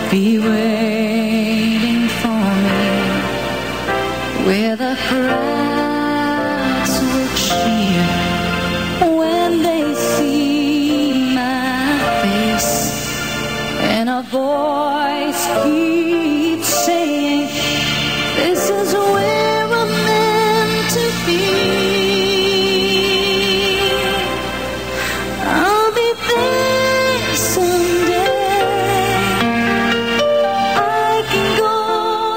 be waiting for me where the crowds will cheer when they see my face, and a voice keeps saying, this is where we're meant to be. I'll be there someday. I can go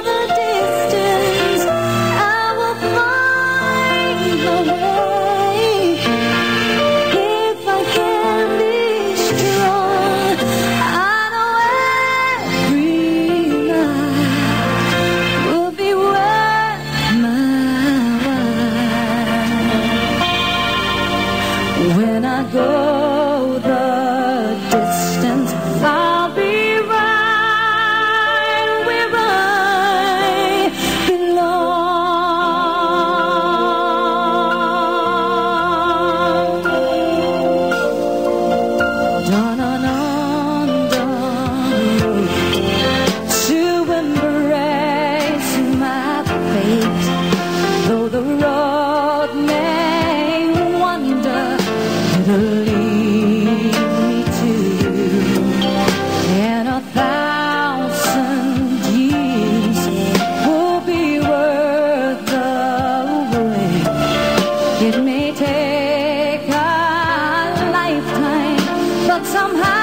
the distance. I will find the way. If I can be strong, I know every night will be worth my while. When I go the distance, I'll be right where I belong. Down on the road to embrace my fate, though the road may wander, it'll lead me to you, and 1,000 years will be worth the wait. It may take a lifetime, but somehow